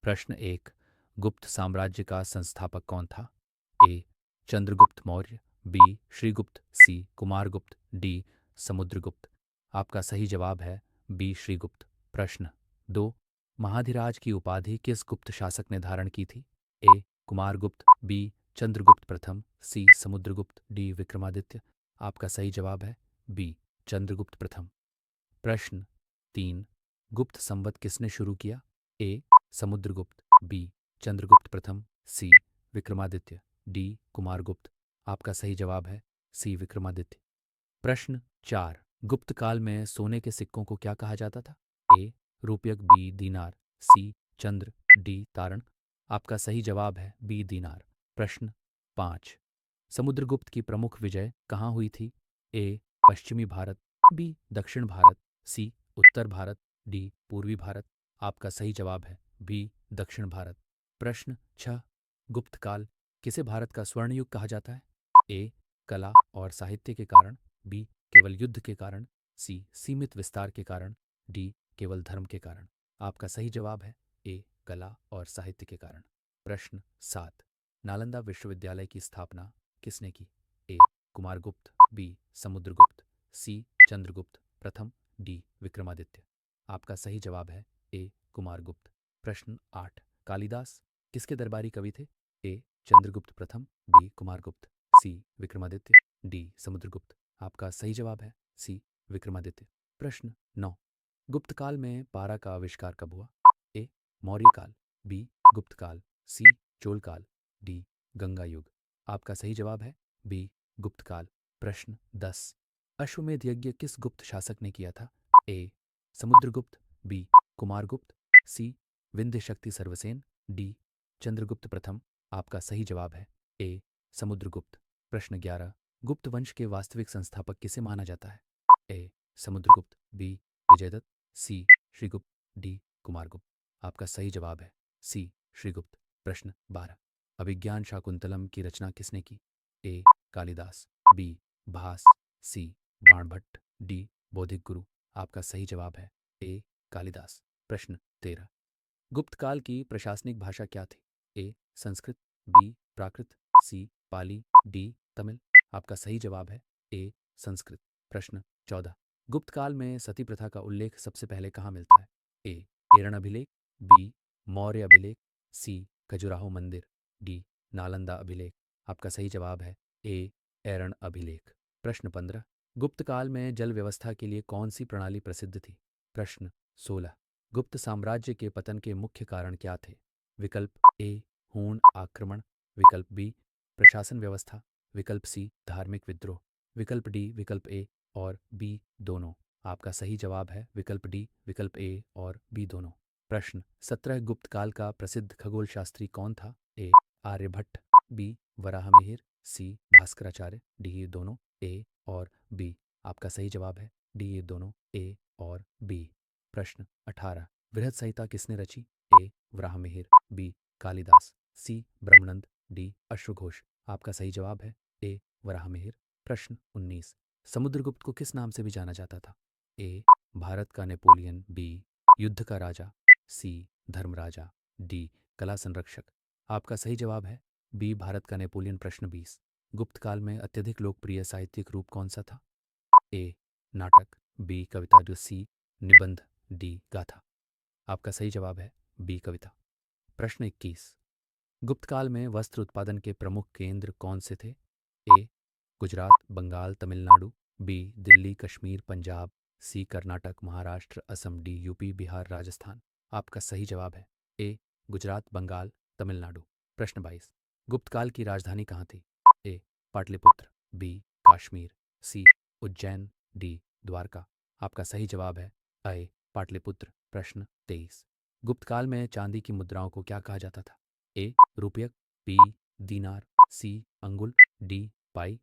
प्रश्न एक। गुप्त साम्राज्य का संस्थापक कौन था? ए चंद्रगुप्त मौर्य, बी श्रीगुप्त, सी कुमारगुप्त, डी समुद्रगुप्त। आपका सही जवाब है बी श्रीगुप्त। प्रश्न दो। महाधिराज की उपाधि किस गुप्त शासक ने धारण की थी? ए कुमारगुप्त, बी चंद्रगुप्त प्रथम, सी समुद्रगुप्त, डी विक्रमादित्य। आपका सही जवाब है बी चंद्रगुप्त प्रथम। प्रश्न तीन। गुप्त संवत किसने शुरू किया? ए समुद्रगुप्त, बी चंद्रगुप्त प्रथम, सी विक्रमादित्य, डी कुमारगुप्त। आपका सही जवाब है सी विक्रमादित्य। प्रश्न चार। गुप्त काल में सोने के सिक्कों को क्या कहा जाता था? ए रुपयक, बी दीनार, सी चंद्र, डी तारण। आपका सही जवाब है बी दीनार। प्रश्न पाँच। समुद्रगुप्त की प्रमुख विजय कहाँ हुई थी? ए पश्चिमी भारत, बी दक्षिण भारत, सी उत्तर भारत, डी पूर्वी भारत। आपका सही जवाब है बी दक्षिण भारत। प्रश्न छः। गुप्त काल किसे भारत का स्वर्ण युग कहा जाता है? ए कला और साहित्य के कारण, बी केवल युद्ध के कारण, सी सीमित विस्तार के कारण, डी केवल धर्म के कारण। आपका सही जवाब है ए कला और साहित्य के कारण। प्रश्न सात। नालंदा विश्वविद्यालय की स्थापना किसने की? ए कुमारगुप्त, बी समुद्रगुप्त, सी चंद्रगुप्त प्रथम, डी विक्रमादित्य। आपका सही जवाब है ए कुमारगुप्त। प्रश्न आठ। कालिदास किसके दरबारी कवि थे? ए चंद्रगुप्त प्रथम, बी कुमारगुप्त, सी विक्रमादित्य, डी समुद्रगुप्त। आपका सही जवाब है सी विक्रमादित्य। प्रश्न नौ। गुप्त काल में पारा का आविष्कार कब हुआ? ए मौर्य काल, बी गुप्त काल, सी चोल काल, डी गंगा युग। आपका सही जवाब है बी गुप्त काल। प्रश्न 10। अश्वमेध यज्ञ किस गुप्त शासक ने किया था? ए समुद्रगुप्त, बी कुमारगुप्त, सी विंध्य शक्ति सर्वसेन, डी चंद्रगुप्त प्रथम। आपका सही जवाब है ए समुद्रगुप्त। प्रश्न 11। गुप्त वंश के वास्तविक संस्थापक किसे माना जाता है? ए समुद्रगुप्त, बी विजयदत्त, सी श्रीगुप्त, डी कुमारगुप्त। आपका सही जवाब है सी श्रीगुप्त। प्रश्न 12। अभिज्ञान शाकुंतलम की रचना किसने की? ए कालिदास, बी भास, सी बाणभट्ट, डी बौद्धिक गुरु। आपका सही जवाब है ए कालिदास। प्रश्न 13। गुप्त काल की प्रशासनिक भाषा क्या थी? ए संस्कृत, बी प्राकृत, सी पाली, डी तमिल। आपका सही जवाब है ए संस्कृत। प्रश्न 14। गुप्त काल में सती प्रथा का उल्लेख सबसे पहले कहाँ मिलता है? ए एरण अभिलेख, बी मौर्य अभिलेख, सी खजुराहो मंदिर, डी नालंदा अभिलेख। आपका सही जवाब है ए एरण अभिलेख। प्रश्न 15। गुप्त काल में जल व्यवस्था के लिए कौन सी प्रणाली प्रसिद्ध थी? प्रश्न 16। गुप्त साम्राज्य के पतन के मुख्य कारण क्या थे? विकल्प ए हूण आक्रमण, विकल्प बी प्रशासन व्यवस्था, विकल्प सी धार्मिक विद्रोह, विकल्प डी विकल्प ए और बी दोनों। आपका सही जवाब है विकल्प डी विकल्प ए और बी दोनों। प्रश्न 17। गुप्त काल का प्रसिद्ध खगोल शास्त्री कौन था? ए आर्यभट्ट, बी वराहमिहिर, सी भास्कराचार्य, डी ये दोनों ए और बी। आपका सही जवाब है डी ये दोनों ए और बी। प्रश्न 18। बृहद संहिता किसने रची? ए वराहमिहिर, बी कालिदास, सी ब्रह्मनंद, डी अश्वघोष। आपका सही जवाब है ए वराहमिहिर। प्रश्न 19। समुद्रगुप्त को किस नाम से भी जाना जाता था? ए भारत का नेपोलियन, बी युद्ध का राजा, सी धर्मराजा, डी कला संरक्षक। आपका सही जवाब है बी भारत का नेपोलियन। प्रश्न 20। गुप्त काल में अत्यधिक लोकप्रिय साहित्यिक रूप कौन सा था? ए नाटक, बी कविता, जो सी निबंध, डी गाथा। आपका सही जवाब है बी कविता। प्रश्न 21। गुप्त काल में वस्त्र उत्पादन के प्रमुख केंद्र कौन से थे? ए गुजरात, बंगाल, तमिलनाडु, बी दिल्ली, कश्मीर, पंजाब, सी कर्नाटक, महाराष्ट्र, असम, डी यूपी, बिहार, राजस्थान। आपका सही जवाब है ए गुजरात, बंगाल, तमिलनाडु। प्रश्न 22। गुप्त काल की राजधानी कहाँ थी? ए पाटलिपुत्र, बी काश्मीर, सी उज्जैन, डी द्वारका। आपका सही जवाब है ए पाटलिपुत्र। प्रश्न 23। गुप्त काल में चांदी की मुद्राओं को क्या कहा जाता था? ए रुपयक, बी दीनार, सी अंगुल, डी पाई।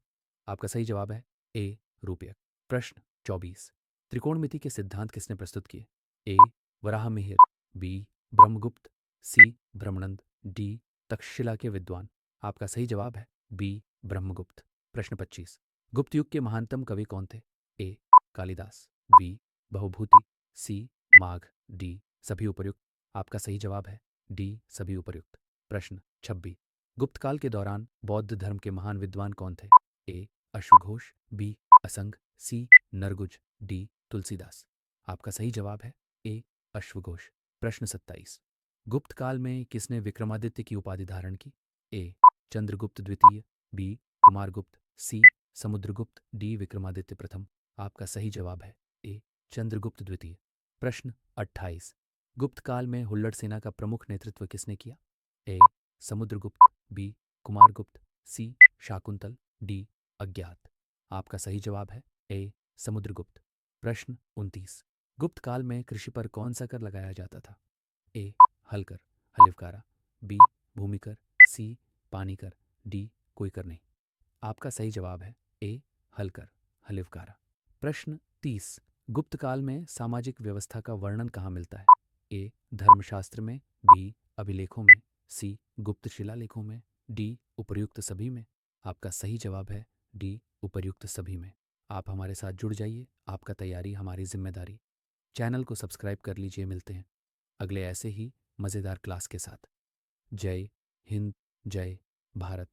आपका सही जवाब है ए रुपयक। प्रश्न 24। त्रिकोणमिति के सिद्धांत किसने प्रस्तुत किए? ए वराहमिहिर, बी ब्रह्मगुप्त, सी ब्रह्मनंद, डी तक्षशिला के विद्वान। आपका सही जवाब है बी ब्रह्मगुप्त। प्रश्न 25। गुप्त युग के महानतम कवि कौन थे? ए कालिदास, बी बहुभूति, सी माघ, डी सभी उपर्युक्त। आपका सही जवाब है डी सभी उपर्युक्त। प्रश्न 26। गुप्त काल के दौरान बौद्ध धर्म के महान विद्वान कौन थे? ए अश्वघोष, बी असंग, सी नरगुज, डी तुलसीदास। आपका सही जवाब है ए अश्वघोष। प्रश्न 27। गुप्त काल में किसने विक्रमादित्य की उपाधि धारण की? ए चंद्रगुप्त द्वितीय, बी कुमारगुप्त, सी समुद्रगुप्त, डी विक्रमादित्य प्रथम। आपका सही जवाब है ए चंद्रगुप्त द्वितीय। प्रश्न 28। गुप्त काल में हुल्लड़ सेना का प्रमुख नेतृत्व किसने किया? ए समुद्रगुप्त, बी कुमारगुप्त, सी शाकुंतल, डी अज्ञात। आपका सही जवाब है ए समुद्रगुप्त। प्रश्न 29। गुप्त काल में कृषि पर कौन सा कर लगाया जाता था? ए हल कर, हलिवकारा, बी भूमि कर, सी पानी कर, डी कोई कर नहीं। आपका सही जवाब है ए हल कर, हलिवकारा। प्रश्न 30। गुप्त काल में सामाजिक व्यवस्था का वर्णन कहाँ मिलता है? ए धर्मशास्त्र में, बी अभिलेखों में, सी गुप्त शिलालेखों में, डी उपर्युक्त सभी में। आपका सही जवाब है डी उपर्युक्त सभी में। आप हमारे साथ जुड़ जाइए, आपका तैयारी हमारी जिम्मेदारी। चैनल को सब्सक्राइब कर लीजिए। मिलते हैं अगले ऐसे ही मज़ेदार क्लास के साथ। जय हिंद, जय भारत।